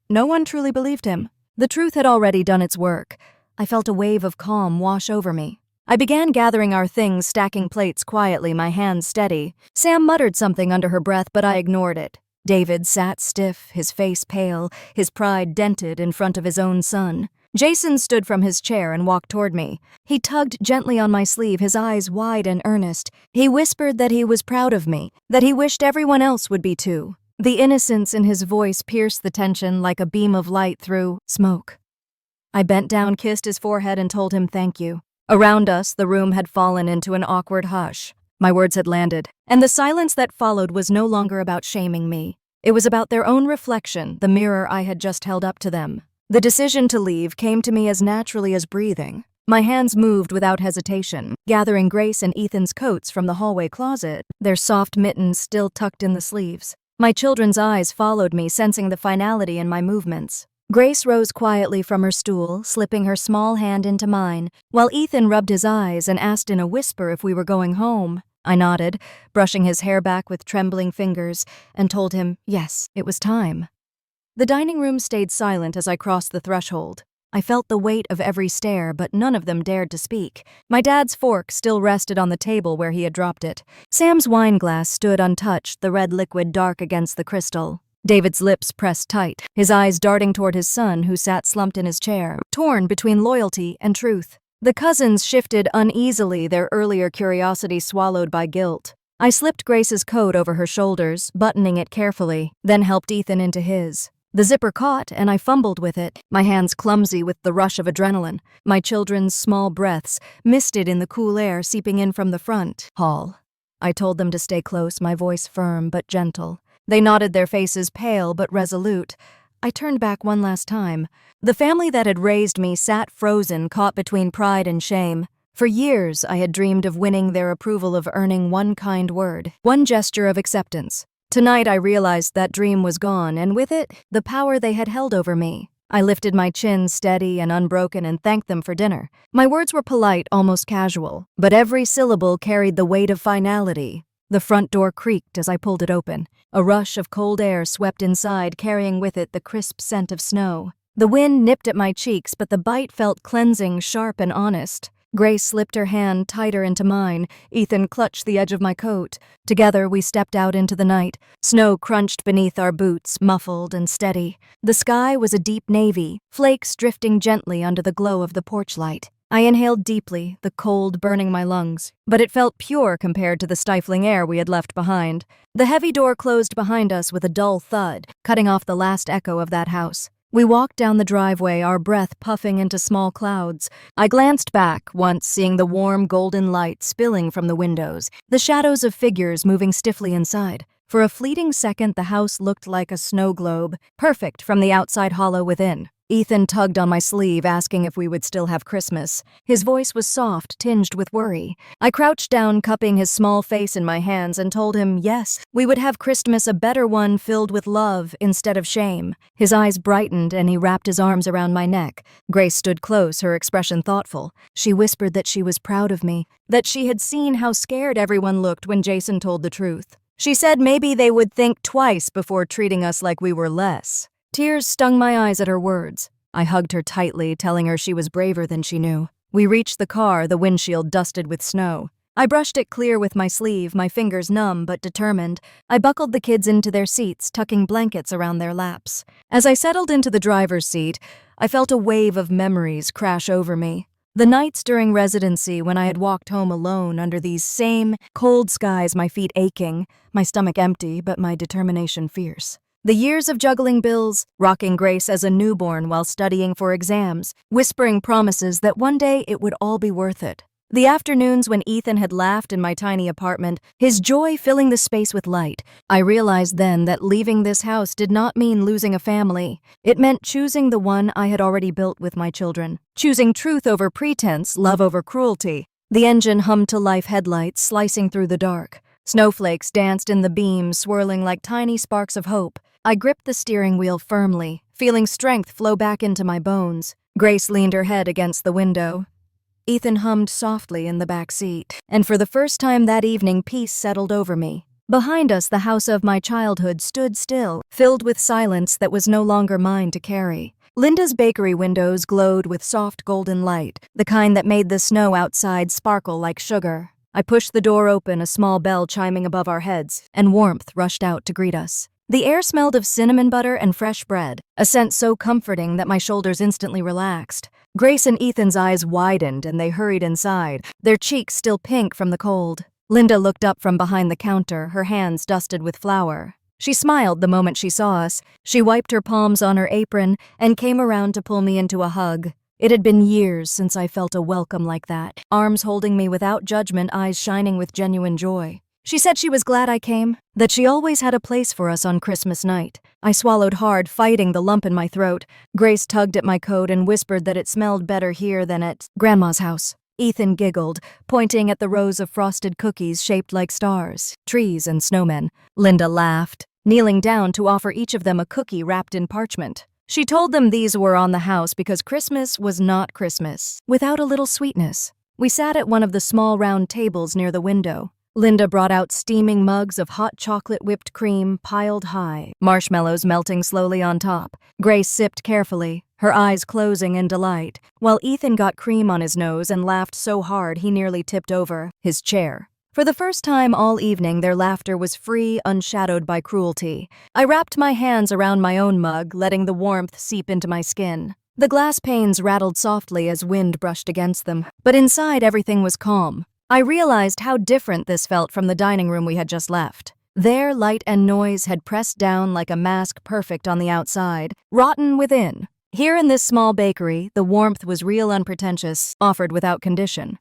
[SPEAKER 1] No one truly believed him. The truth had already done its work. I felt a wave of calm wash over me. I began gathering our things, stacking plates quietly, my hands steady. Sam muttered something under her breath, but I ignored it. David sat stiff, his face pale, his pride dented in front of his own son. Jason stood from his chair and walked toward me. He tugged gently on my sleeve, his eyes wide and earnest. He whispered that he was proud of me, that he wished everyone else would be too. The innocence in his voice pierced the tension like a beam of light through smoke. I bent down, kissed his forehead, and told him thank you. Around us, the room had fallen into an awkward hush. My words had landed, and the silence that followed was no longer about shaming me. It was about their own reflection, the mirror I had just held up to them. The decision to leave came to me as naturally as breathing. My hands moved without hesitation, gathering Grace and Ethan's coats from the hallway closet, their soft mittens still tucked in the sleeves. My children's eyes followed me, sensing the finality in my movements. Grace rose quietly from her stool, slipping her small hand into mine, while Ethan rubbed his eyes and asked in a whisper if we were going home. I nodded, brushing his hair back with trembling fingers, and told him, yes, it was time. The dining room stayed silent as I crossed the threshold. I felt the weight of every stare, but none of them dared to speak. My dad's fork still rested on the table where he had dropped it. Sam's wine glass stood untouched, the red liquid dark against the crystal. David's lips pressed tight, his eyes darting toward his son, who sat slumped in his chair, torn between loyalty and truth. The cousins shifted uneasily, their earlier curiosity swallowed by guilt. I slipped Grace's coat over her shoulders, buttoning it carefully, then helped Ethan into his. The zipper caught, and I fumbled with it, my hands clumsy with the rush of adrenaline, my children's small breaths misted in the cool air seeping in from the front hall. I told them to stay close, my voice firm but gentle. They nodded, their faces pale but resolute. I turned back one last time. The family that had raised me sat frozen, caught between pride and shame. For years, I had dreamed of winning their approval, of earning one kind word, one gesture of acceptance. Tonight, I realized that dream was gone, and with it, the power they had held over me. I lifted my chin steady and unbroken and thanked them for dinner. My words were polite, almost casual, but every syllable carried the weight of finality. The front door creaked as I pulled it open. A rush of cold air swept inside, carrying with it the crisp scent of snow. The wind nipped at my cheeks, but the bite felt cleansing, sharp and honest. Grace slipped her hand tighter into mine. Ethan clutched the edge of my coat. Together, we stepped out into the night. Snow crunched beneath our boots, muffled and steady. The sky was a deep navy, flakes drifting gently under the glow of the porch light. I inhaled deeply, the cold burning my lungs, but it felt pure compared to the stifling air we had left behind. The heavy door closed behind us with a dull thud, cutting off the last echo of that house. We walked down the driveway, our breath puffing into small clouds. I glanced back, once seeing the warm golden light spilling from the windows, the shadows of figures moving stiffly inside. For a fleeting second, the house looked like a snow globe, perfect from the outside hollow within. Ethan tugged on my sleeve, asking if we would still have Christmas. His voice was soft, tinged with worry. I crouched down, cupping his small face in my hands, and told him, yes, we would have Christmas, a better one filled with love instead of shame. His eyes brightened, and he wrapped his arms around my neck. Grace stood close, her expression thoughtful. She whispered that she was proud of me, that she had seen how scared everyone looked when Jason told the truth. She said maybe they would think twice before treating us like we were less. Tears stung my eyes at her words. I hugged her tightly, telling her she was braver than she knew. We reached the car, the windshield dusted with snow. I brushed it clear with my sleeve, my fingers numb but determined. I buckled the kids into their seats, tucking blankets around their laps. As I settled into the driver's seat, I felt a wave of memories crash over me. The nights during residency when I had walked home alone under these same cold skies, my feet aching, my stomach empty but my determination fierce. The years of juggling bills, rocking Grace as a newborn while studying for exams, whispering promises that one day it would all be worth it. The afternoons when Ethan had laughed in my tiny apartment, his joy filling the space with light. I realized then that leaving this house did not mean losing a family. It meant choosing the one I had already built with my children. Choosing truth over pretense, love over cruelty. The engine hummed to life, headlights slicing through the dark. Snowflakes danced in the beams, swirling like tiny sparks of hope. I gripped the steering wheel firmly, feeling strength flow back into my bones. Grace leaned her head against the window. Ethan hummed softly in the back seat, and for the first time that evening peace settled over me. Behind us, the house of my childhood stood still, filled with silence that was no longer mine to carry. Linda's bakery windows glowed with soft golden light, the kind that made the snow outside sparkle like sugar. I pushed the door open, a small bell chiming above our heads, and warmth rushed out to greet us. The air smelled of cinnamon butter and fresh bread, a scent so comforting that my shoulders instantly relaxed. Grace and Ethan's eyes widened and they hurried inside, their cheeks still pink from the cold. Linda looked up from behind the counter, her hands dusted with flour. She smiled the moment she saw us. She wiped her palms on her apron and came around to pull me into a hug. It had been years since I felt a welcome like that, arms holding me without judgment, eyes shining with genuine joy. She said she was glad I came, that she always had a place for us on Christmas night. I swallowed hard, fighting the lump in my throat. Grace tugged at my coat and whispered that it smelled better here than at Grandma's house. Ethan giggled, pointing at the rows of frosted cookies shaped like stars, trees, and snowmen. Linda laughed, kneeling down to offer each of them a cookie wrapped in parchment. She told them these were on the house because Christmas was not Christmas without a little sweetness. We sat at one of the small round tables near the window. Linda brought out steaming mugs of hot chocolate whipped cream piled high, marshmallows melting slowly on top. Grace sipped carefully, her eyes closing in delight, while Ethan got cream on his nose and laughed so hard he nearly tipped over his chair. For the first time all evening, their laughter was free, unshadowed by cruelty. I wrapped my hands around my own mug, letting the warmth seep into my skin. The glass panes rattled softly as wind brushed against them, but inside everything was calm. I realized how different this felt from the dining room we had just left. There, light and noise had pressed down like a mask, perfect on the outside, rotten within. Here in this small bakery, the warmth was real, unpretentious, offered without condition.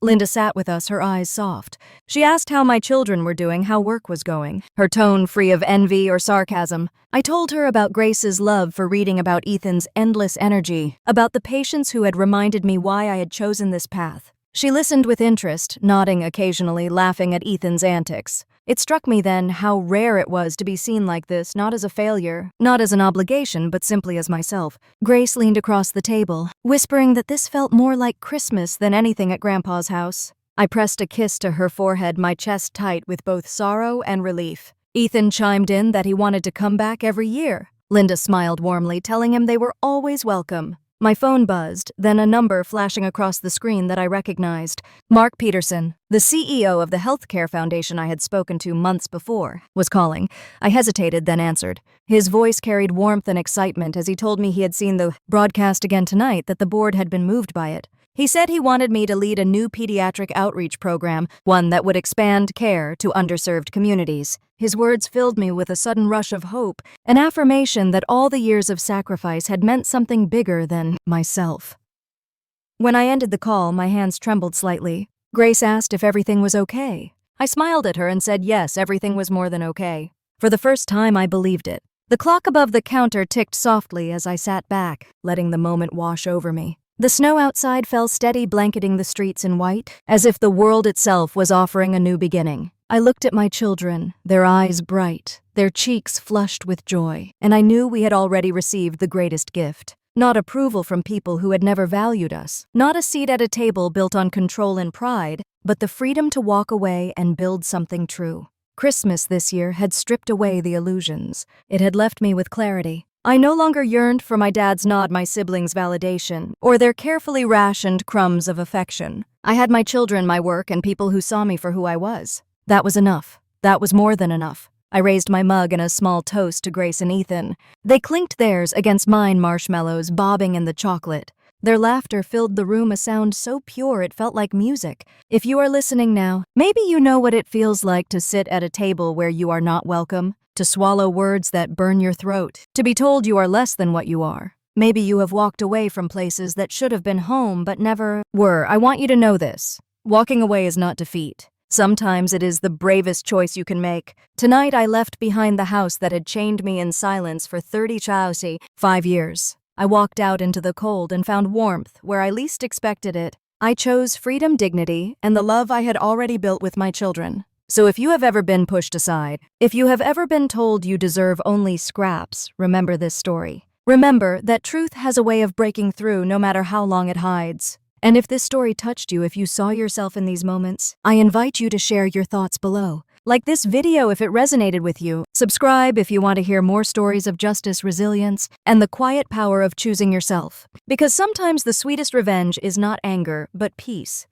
[SPEAKER 1] Linda sat with us, her eyes soft. She asked how my children were doing, how work was going, her tone free of envy or sarcasm. I told her about Grace's love for reading, about Ethan's endless energy, about the patience who had reminded me why I had chosen this path. She listened with interest, nodding occasionally, laughing at Ethan's antics. It struck me then how rare it was to be seen like this, not as a failure, not as an obligation, but simply as myself. Grace leaned across the table, whispering that this felt more like Christmas than anything at Grandpa's house. I pressed a kiss to her forehead, my chest tight with both sorrow and relief. Ethan chimed in that he wanted to come back every year. Linda smiled warmly, telling him they were always welcome. My phone buzzed, then a number flashing across the screen that I recognized. Mark Peterson, the CEO of the healthcare foundation I had spoken to months before, was calling. I hesitated, then answered. His voice carried warmth and excitement as he told me he had seen the broadcast again tonight, that the board had been moved by it. He said he wanted me to lead a new pediatric outreach program, one that would expand care to underserved communities. His words filled me with a sudden rush of hope, an affirmation that all the years of sacrifice had meant something bigger than myself. When I ended the call, my hands trembled slightly. Grace asked if everything was okay. I smiled at her and said yes, everything was more than okay. For the first time, I believed it. The clock above the counter ticked softly as I sat back, letting the moment wash over me. The snow outside fell steady, blanketing the streets in white, as if the world itself was offering a new beginning. I looked at my children, their eyes bright, their cheeks flushed with joy, and I knew we had already received the greatest gift. Not approval from people who had never valued us, not a seat at a table built on control and pride, but the freedom to walk away and build something true. Christmas this year had stripped away the illusions. It had left me with clarity. I no longer yearned for my dad's nod, my siblings' validation, or their carefully rationed crumbs of affection. I had my children, my work, and people who saw me for who I was. That was enough. That was more than enough. I raised my mug in a small toast to Grace and Ethan. They clinked theirs against mine, marshmallows bobbing in the chocolate. Their laughter filled the room, a sound so pure it felt like music. If you are listening now, maybe you know what it feels like to sit at a table where you are not welcome, to swallow words that burn your throat, to be told you are less than what you are. Maybe you have walked away from places that should have been home but never were. I want you to know this. Walking away is not defeat. Sometimes it is the bravest choice you can make. Tonight I left behind the house that had chained me in silence for 5 years. I walked out into the cold and found warmth where I least expected it. I chose freedom, dignity, and the love I had already built with my children. So if you have ever been pushed aside, if you have ever been told you deserve only scraps, remember this story. Remember that truth has a way of breaking through no matter how long it hides. And if this story touched you, if you saw yourself in these moments, I invite you to share your thoughts below. Like this video if it resonated with you. Subscribe if you want to hear more stories of justice, resilience, and the quiet power of choosing yourself. Because sometimes the sweetest revenge is not anger, but peace.